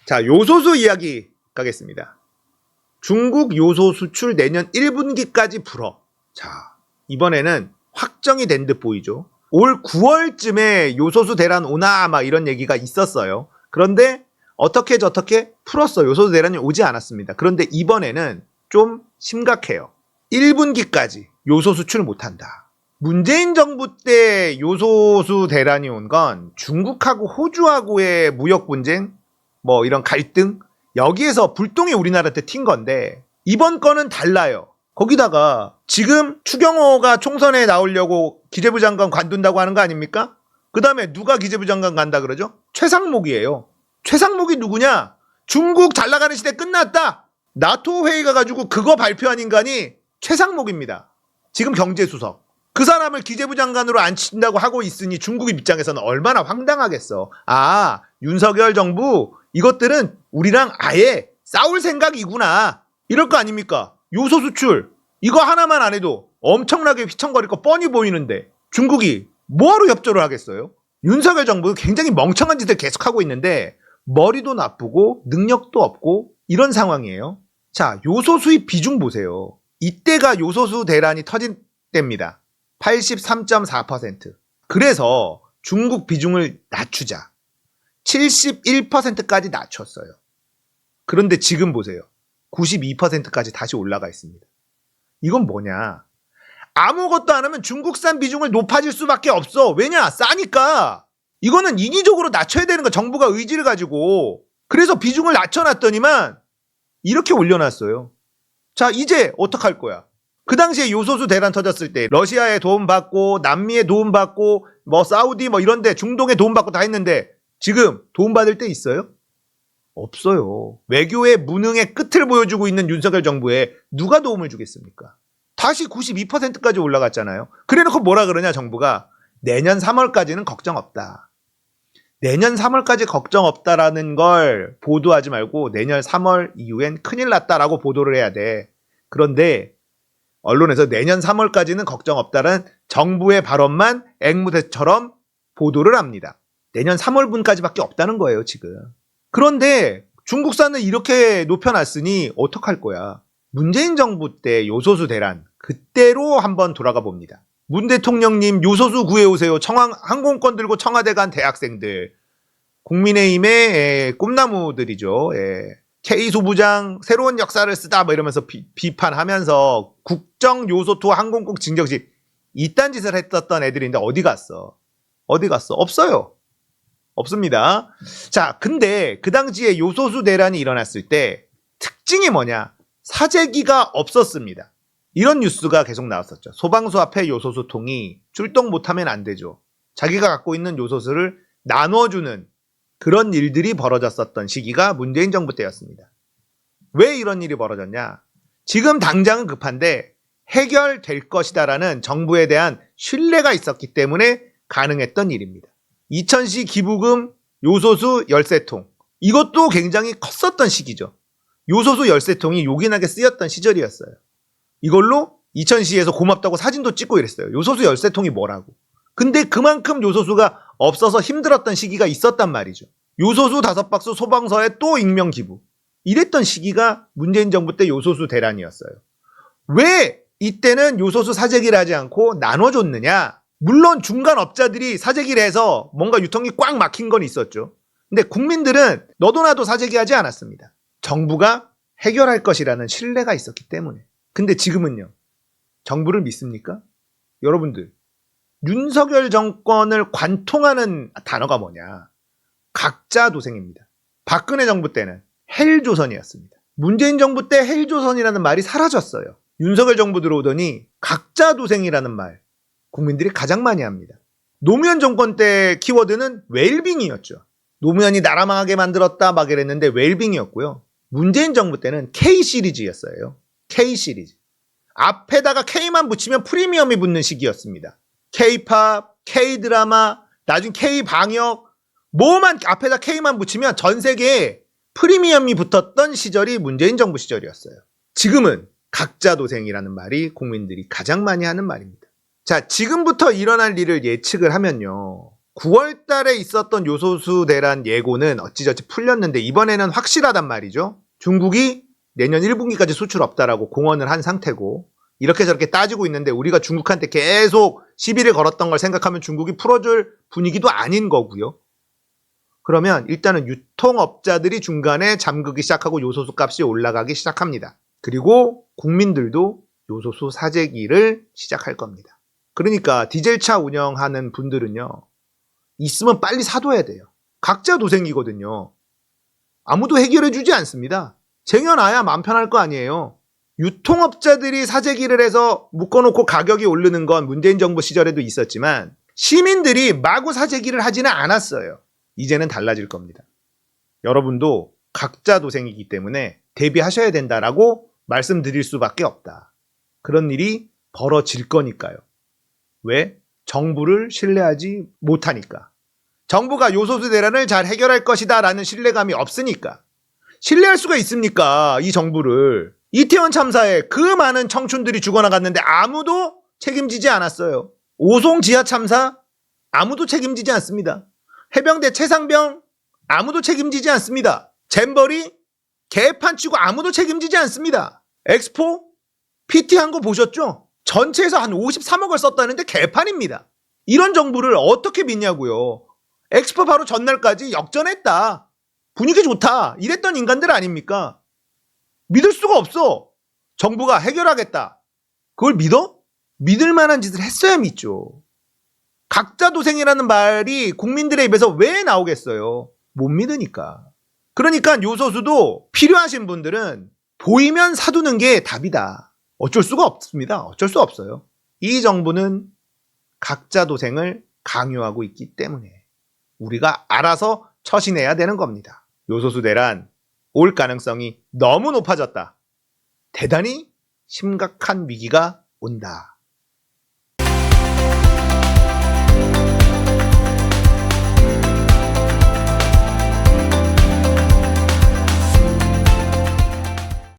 자, 요소수 이야기 가겠습니다. 중국 요소 수출 내년 1분기까지 불어. 자, 이번에는 확정이 된 듯 보이죠. 올 9월쯤에 요소수 대란 오나 막 이런 얘기가 있었어요. 그런데 어떻게 저떻게 풀었어. 요소수 대란이 오지 않았습니다. 그런데 이번에는 좀 심각해요. 1분기까지 요소 수출 못한다. 문재인 정부 때 요소수 대란이 온 건 중국하고 호주하고의 무역 분쟁, 뭐 이런 갈등, 여기에서 불똥이 우리나라한테 튄 건데 이번 건은 달라요. 거기다가 지금 추경호가 총선에 나오려고 기재부 장관 관둔다고 하는 거 아닙니까? 그 다음에 누가 기재부 장관 간다 그러죠? 최상목이에요. 최상목이 누구냐? 중국 잘 나가는 시대 끝났다. 나토 회의 가가지고 그거 발표한 인간이 최상목입니다. 지금 경제수석. 그 사람을 기재부 장관으로 앉힌다고 하고 있으니 중국 입장에서는 얼마나 황당하겠어. 아, 윤석열 정부 이것들은 우리랑 아예 싸울 생각이구나. 이럴 거 아닙니까? 요소 수출 이거 하나만 안 해도 엄청나게 휘청거릴 거 뻔히 보이는데 중국이 뭐하러 협조를 하겠어요? 윤석열 정부 굉장히 멍청한 짓을 계속하고 있는데 머리도 나쁘고 능력도 없고 이런 상황이에요. 자, 요소 수입 비중 보세요. 이때가 요소수 대란이 터진 때입니다. 83.4%. 그래서 중국 비중을 낮추자. 71%까지 낮췄어요. 그런데 지금 보세요. 92%까지 다시 올라가 있습니다. 이건 뭐냐? 아무것도 안 하면 중국산 비중을 높아질 수밖에 없어. 왜냐? 싸니까. 이거는 인위적으로 낮춰야 되는 거, 정부가 의지를 가지고. 그래서 비중을 낮춰놨더니만 이렇게 올려놨어요. 자, 이제 어떡할 거야? 그 당시에 요소수 대란 터졌을 때 러시아에 도움받고 남미에 도움받고 뭐 사우디 뭐 이런데 중동에 도움받고 다 했는데 지금 도움받을 때 있어요? 없어요. 외교의 무능의 끝을 보여주고 있는 윤석열 정부에 누가 도움을 주겠습니까? 다시 92%까지 올라갔잖아요. 그래놓고 뭐라 그러냐 정부가 내년 3월까지는 걱정 없다. 내년 3월까지 걱정 없다라는 걸 보도하지 말고 내년 3월 이후엔 큰일 났다라고 보도를 해야 돼. 그런데 언론에서 내년 3월까지는 걱정 없다는 정부의 발언만 앵무새처럼 보도를 합니다. 내년 3월분까지밖에 없다는 거예요, 지금. 그런데 중국산을 이렇게 높여놨으니 어떡할 거야? 문재인 정부 때 요소수 대란, 그때로 한번 돌아가 봅니다. 문 대통령님 요소수 구해오세요. 항공권 들고 청와대 간 대학생들. 국민의힘의 꿈나무들이죠. K소부장 새로운 역사를 쓰다 뭐 이러면서 비판하면서 국정 요소투 항공권 징정시 이딴 짓을 했었던 애들인데 어디 갔어? 어디 갔어? 없어요. 없습니다. 자, 근데 그 당시에 요소수 대란이 일어났을 때 특징이 뭐냐? 사재기가 없었습니다. 이런 뉴스가 계속 나왔었죠. 소방서 앞에 요소수 통이 출동 못하면 안 되죠. 자기가 갖고 있는 요소수를 나눠주는 그런 일들이 벌어졌었던 시기가 문재인 정부 때였습니다. 왜 이런 일이 벌어졌냐? 지금 당장은 급한데 해결될 것이다라는 정부에 대한 신뢰가 있었기 때문에 가능했던 일입니다. 2000시 기부금 요소수 열쇠통. 이것도 굉장히 컸었던 시기죠. 요소수 열쇠통이 요긴하게 쓰였던 시절이었어요. 이걸로 2000시에서 고맙다고 사진도 찍고 이랬어요. 요소수 열쇠통이 뭐라고. 근데 그만큼 요소수가 없어서 힘들었던 시기가 있었단 말이죠. 요소수 5박스 소방서에 또 익명 기부. 이랬던 시기가 문재인 정부 때 요소수 대란이었어요. 왜 이때는 요소수 사재기를 하지 않고 나눠줬느냐? 물론 중간 업자들이 사재기를 해서 뭔가 유통이 꽉 막힌 건 있었죠. 근데 국민들은 너도 나도 사재기하지 않았습니다. 정부가 해결할 것이라는 신뢰가 있었기 때문에. 근데 지금은요. 정부를 믿습니까? 여러분들. 윤석열 정권을 관통하는 단어가 뭐냐? 각자 도생입니다. 박근혜 정부 때는 헬조선이었습니다. 문재인 정부 때 헬조선이라는 말이 사라졌어요. 윤석열 정부 들어오더니 각자 도생이라는 말 국민들이 가장 많이 합니다. 노무현 정권 때 키워드는 웰빙이었죠. 노무현이 나라 망하게 만들었다 막 이랬는데 웰빙이었고요. 문재인 정부 때는 K시리즈였어요. K시리즈. 앞에다가 K만 붙이면 프리미엄이 붙는 시기였습니다. K팝, K드라마, 나중 K방역, 뭐만 앞에다 K만 붙이면 전 세계에 프리미엄이 붙었던 시절이 문재인 정부 시절이었어요. 지금은 각자 도생이라는 말이 국민들이 가장 많이 하는 말입니다. 자, 지금부터 일어날 일을 예측을 하면요. 9월 달에 있었던 요소수 대란 예고는 어찌저찌 풀렸는데 이번에는 확실하단 말이죠. 중국이 내년 1분기까지 수출 없다라고 공언을 한 상태고 이렇게 저렇게 따지고 있는데 우리가 중국한테 계속 시비를 걸었던 걸 생각하면 중국이 풀어줄 분위기도 아닌 거고요. 그러면 일단은 유통업자들이 중간에 잠그기 시작하고 요소수 값이 올라가기 시작합니다. 그리고 국민들도 요소수 사재기를 시작할 겁니다. 그러니까 디젤차 운영하는 분들은요. 있으면 빨리 사둬야 돼요. 각자 도생이거든요. 아무도 해결해주지 않습니다. 쟁여놔야 마음 편할 거 아니에요. 유통업자들이 사재기를 해서 묶어놓고 가격이 오르는 건 문재인 정부 시절에도 있었지만 시민들이 마구 사재기를 하지는 않았어요. 이제는 달라질 겁니다. 여러분도 각자 도생이기 때문에 대비하셔야 된다라고 말씀드릴 수밖에 없다. 그런 일이 벌어질 거니까요. 왜? 정부를 신뢰하지 못하니까. 정부가 요소수 대란을 잘 해결할 것이다 라는 신뢰감이 없으니까. 신뢰할 수가 있습니까? 이 정부를. 이태원 참사에 그 많은 청춘들이 죽어나갔는데 아무도 책임지지 않았어요. 오송 지하 참사 아무도 책임지지 않습니다. 해병대 최상병 아무도 책임지지 않습니다. 잼버리 개판 치고 아무도 책임지지 않습니다. 엑스포 PT 한 거 보셨죠? 전체에서 한 53억을 썼다는데 개판입니다. 이런 정부를 어떻게 믿냐고요. 엑스포 바로 전날까지 역전했다. 분위기 좋다. 이랬던 인간들 아닙니까? 믿을 수가 없어. 정부가 해결하겠다. 그걸 믿어? 믿을 만한 짓을 했어야 믿죠. 각자 도생이라는 말이 국민들의 입에서 왜 나오겠어요? 못 믿으니까. 그러니까 요소수도 필요하신 분들은 보이면 사두는 게 답이다. 어쩔 수가 없습니다. 어쩔 수 없어요. 이 정부는 각자 도생을 강요하고 있기 때문에 우리가 알아서 처신해야 되는 겁니다. 요소수 대란 올 가능성이 너무 높아졌다. 대단히 심각한 위기가 온다.